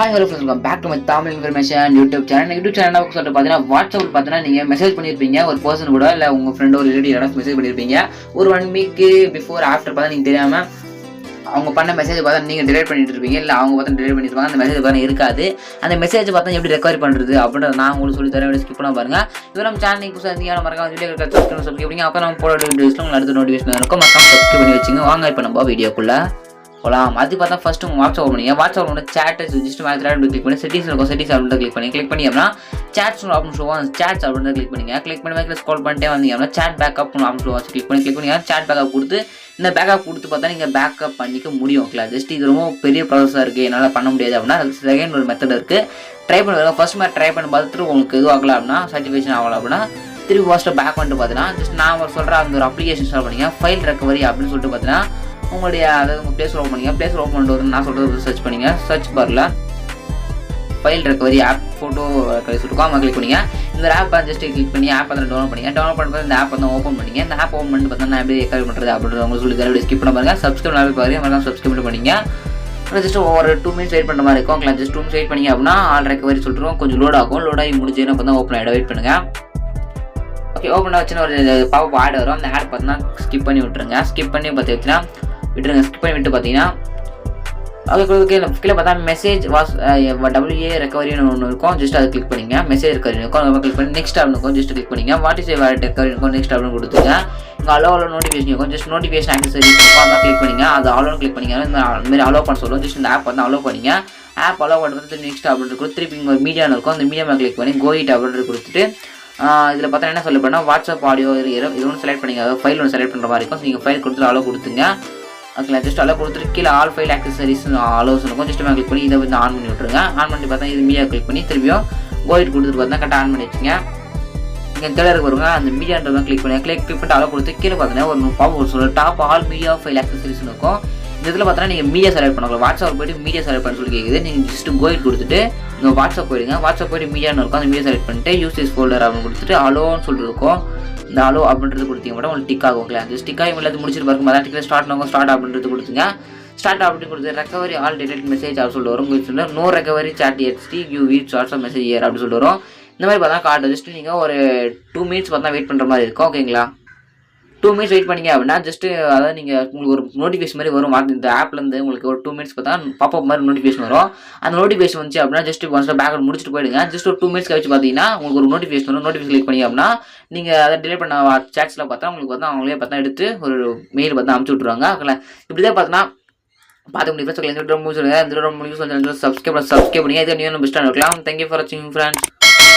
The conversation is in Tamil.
Hi, hello friends, welcome back to my Tamil information YouTube channel. YouTube channel சொல்லிட்டு பார்த்தீங்கன்னா வாட்ஸ்அப்பில் பார்த்தீங்கன்னா நீங்கள் மெசேஜ் பண்ணியிருப்பீங்க ஒரு பர்சன் கூட இல்லை உங்கள் ஃப்ரெண்டோ ஒரு ரிலேட்டிவ் யாராவது மெசேஜ் பண்ணியிருப்பீங்க ஒரு 1 வீக்கு பிஃபோர் ஆஃப்டர் பார்த்தா நீங்கள் தெரியாமல் அவங்க பண்ண மெசேஜ் பார்த்தா நீங்கள் டிலேட் பண்ணிட்டு இருப்பீங்க இல்லை அவங்க பார்த்தா டிலேட் பண்ணியிருப்பாங்க அந்த மெசேஜ் பார்த்தா இருக்காது அந்த மெசேஜ் பார்த்தா எப்படி ரெக்கவரி பண்ணுறது அப்படின்றத நான் உங்களுக்கு சொல்லி தரேன் ஸ்கிப் பண்ண பாருங்கள் இது நம்ம சேனலுக்கு புதுசாக இருந்தீங்க மறக்காம வீடியோ சப்ஸ்கிரைப் அப்போ நம்ம போட வீடியோஸில் உங்களுக்கு அடுத்த நோட்டிஃபிகேஷன் இருக்கும் மறக்காம சப்ஸ்கிரைப் பண்ணி வச்சுங்க வாங்க இப்போ நம்ம வீடியோக்குள்ளே போகலாம். அது பார்த்தா ஃபஸ்ட்டு உங்கள் வாட்ஸ்அப் பண்ணிங்க வாட்ஸ்அப் சேட்டை ஜஸ்ட் மேலே கிளிக் பண்ணி செட்டிங்ஸ் இருக்கும் செட்டிங்ஸ் அப்படின்ற கிளிக் பண்ணி அப்படின்னா சேட்ஸ் ஆப்ஷன் ஷோ சேட்ஸ் அப்படின்னு கிளிக் பண்ணி ஸ்க்ரோல் பண்ணிட்டே வந்தீங்க அப்படின்னா chat backup option show click பண்ணி சேட் பேக்கப் கொடுத்து இந்த பேக்கப் கொடுத்து பார்த்தா நீங்கள் பேக்கப் பண்ணிக்க முடியும் ஓகே. ஜஸ்ட் இது ரொம்ப பெரிய ப்ராசஸாக இருக்குது என்னால் பண்ண முடியாது அப்படின்னா அது செகண்ட் ஒரு மெத்தட் இருக்குது ட்ரை பண்ணுவாங்க. ஃபர்ஸ்ட் மாதிரி ட்ரை பண்ணி பார்த்துட்டு உங்களுக்கு இது ஆகலாம் அப்படின்னா சர்டிஃபிகேஷன் ஆகலாம் அப்படின்னா திருப்பி ஃபர்ஸ்ட்டு பேக் பண்ணிட்டு பார்த்தீங்கன்னா ஜஸ்ட் நான் சொல்கிற அந்த ஒரு அப்ளிகேஷன் இன்ஸ்டால் பண்ணிங்க ஃபைல் ரெக்கவரி அப்படின்னு சொல்லிட்டு பார்த்தீங்கன்னா உங்களுடைய அதாவது உங்கள் ப்ளேஸ் ஓப்பன் பண்ணிங்க ப்ளேஸ் ஓப்பன் பண்ணிட்டு நான் சொல்கிறது சர்ச் பண்ணிங்க சர்ச் பாரில் file recovery app photo recovery சொல்லிட்டு அவங்க கிளிக் பண்ணிங்க இந்த ஆப்பை ஜஸ்ட் கிளிக் பண்ணி ஆப் வந்து டவுன்லோட் பண்ணிங்க டவுன்லோட் பண்ணும்போது இந்த ஆப் வந்து ஓப்பன் பண்ணிங்க இந்த ஆப் ஓப்பன் பண்ணிட்டு பார்த்தா நான் எப்படி ரெக்கவரி பண்ணுறது அப்படின்றது உங்களுக்கு சொல்லி தர ஸ்கிப் பண்ண பாருங்க சப்ஸ்கிரைப் பண்ணி பாருங்க மறக்காம சப்ஸ்கிரைப் பண்ணிங்க ஜஸ்ட் ஒரு 2 மினிட்ஸ் வெயிட் பண்ணுற மாதிரி இருக்கும் ஜஸ்ட் 2 மினிட்ஸ் வெயிட் பண்ணிங்க அப்படின்னா ஆல் ரெக்கவரி சொல்லிட்டு கொஞ்சம் லோட் ஆகும் லோட் ஆகி முடிஞ்சேன்னு அப்போ தான் ஓப்பன் ஆகிட வெயிட் பண்ணுங்கள். ஓகே ஓப்பன் ஆச்சுன்னா ஒரு பாப் ஆட் வரும் அந்த ஆட் பார்த்தீங்கன்னா ஸ்கிப் பண்ணி விட்டுருங்க ஸ்கிப் பண்ணி பார்த்தீங்கன்னா ஸ்கிப் பண்ணி விட்டு பார்த்தீங்கன்னா ஓகே கீழே பார்த்தா மெசேஜ் WA ரெக்கவரின்னு ஒன்று இருக்கும் ஜஸ்ட் அதை கிளிக் பண்ணிங்க மெசேஜ் ரெக்கவரி இருக்கும் கிளிக் பண்ணி நெக்ஸ்ட் அப்படின்னு ஜஸ்ட் கிளிக் பண்ணிங்க வாட் இஸ் ரெக்கவரி இருக்கும் நெக்ஸ்ட் அப்படின்னு கொடுத்துங்க இங்கே அலோ நோட்டிஃபிகேஷன் இருக்கும் ஜஸ்ட் நோட்டிஃபிகேஷன் ஆக்சஸரிஸ் இருக்கும் அதான் கிளிக் பண்ணிங்க அது அலோன்னு கிளிக் பண்ணிங்க இதுமாதிரி அலோ பண்ண சொல்லுவோம் ஜஸ்ட் இந்த ஆப் வந்து அலோ பண்ணிங்க ஆப் அலோ பண்ணுறது நெக்ஸ்ட் அப்படின்னு கொடுத்து திருப்பி இங்கே ஒரு மீடியாவில் இருக்கும் அந்த மீடியாவில் கிளிக் பண்ணி கோயிட் அப்படின்னு கொடுத்துட்டு இதில் பார்த்தா என்ன சொல்ல போனால் வாட்ஸ்அப் ஆடியோ இது ஒன்று செலக்ட் பண்ணிங்க அதாவது ஃபைல் ஒன்று செலக்ட் பண்ணுற மாதிரி இருக்கும் நீங்கள் ஃபைல் கொடுத்துட்டு அலோ கொடுத்துங்க ஓகே ஜஸ்ட் அலோ கொடுத்துட்டு கீழே ஆல் ஃபைல் ஆக்சஸரிஸ் அலோஸ் இருக்கும் ஜஸ்ட் கிளிக் பண்ணி இதை வந்து ஆன் பண்ணி விட்ருங்க ஆன் பண்ணி பார்த்தா இது மீடியா கிளிக் பண்ணி திரும்பியும் கோயிட் கொடுத்துட்டு பார்த்தா கரெக்டாக ஆன் பண்ணி வச்சுங்க இங்கே கிளருக்கு வருங்க அந்த மீடியான்றதான் கிளிக் பண்ணிட்டு அலோ கொடுத்து கீழே பார்த்தீங்கன்னா ஒரு பாப் சொல்ல டாப் ஆல் மீடியா ஃபைல் ஆக்சஸரிஸ் இருக்கும் இந்த இதில் பார்த்தீங்கன்னா நீங்கள் மீடியா செலக்ட் பண்ணலாம் வாட்ஸ்அப் போய்ட்டு மீடியா செலக்ட் பண்ண சொல்லி கேட்குது நீங்கள் ஜஸ்ட் கோயிட் கொடுத்துட்டு நீங்கள் வாட்ஸ்அப் போயிடுங்க வாட்ஸ்அப் போய்ட்டு மீடியான்னு இருக்கும் அந்த மீடியா செலக்ட் பண்ணிட்டு யூசேஜ் ஃபோல்டர் அப்படின்னு கொடுத்துட்டு அலோன்னு சொல்லிட்டு இருக்கும் இந்த அலோ அப்படின்றது கொடுத்தீங்க மட்டும் உங்களுக்கு டிக் ஆகும் அந்த டிக் ஆகி எல்லாத்தையும் முடிச்சிட்டு பாருங்க அதான் டிக்கில் ஸ்டார்ட் அப்படின்றது கொடுத்துங்க ஸ்டார்ட் அப்படின்னு கொடுத்து ரெக்கவரி ஆல் டேட்டட் மெசேஜ் அப்படின்னு சொல்லிட்டு வரும் உங்களுக்கு no recovery chat HT you reach WhatsApp message ஏர் அப்படின்னு சொல்லிட்டு வரும் இந்த மாதிரி பார்த்தா கார்டு ஜஸ்ட் நீங்கள் ஒரு 2 மினிட்ஸ் பார்த்தா வெயிட் பண்ணுற மாதிரி இருக்கும் ஓகேங்களா. 2 மினிட்ஸ் வெயிட் பண்ணிங்க அப்படின்னா ஜஸ்ட்டு அதாவது நீங்கள் உங்களுக்கு ஒரு நோட்டிஃபிகேஷன் மாதிரி வரும் இந்த ஆப்லேருந்து உங்களுக்கு ஒரு 2 மினிட்ஸ் பார்த்தா பாப்பப் மாதிரி நோட்டிஃபிகேஷன் வரும் அந்த நோட்டிஃபிகேஷன் வந்துச்சு அப்படின்னா ஜஸ்ட் ஒன்ஸ் பேக் முடிச்சுட்டு போயிடுங்க ஜஸ்ட் ஒரு 2 மினிட்ஸ் கழிச்சு பார்த்தீங்கன்னா உங்களுக்கு ஒரு நோட்டிஃபிகேஷன் வரும் நோட்டிஃபிகேஷன் கிளிக் பண்ணி அப்படின்னா நீங்கள் அதை டிலேட் பண்ண சாட்ஸில் பார்த்தா உங்களுக்கு பார்த்தா அவங்களே பார்த்தா எடுத்து ஒரு மெயில் பார்த்தா அனுப்பிச்சி விட்ருவாங்க ஓகே. இப்படி தான் பார்த்தீங்கன்னா பார்த்து முடியும் இந்த ரொம்ப சப்ஸ்கிரைப் பண்ணி இதை நீங்கள் பெஸ்ட்டாக இருக்கலாம். தேங்க்யூ ஃபார் வாட்சிங் ஃப்ரெண்ட்ஸ்.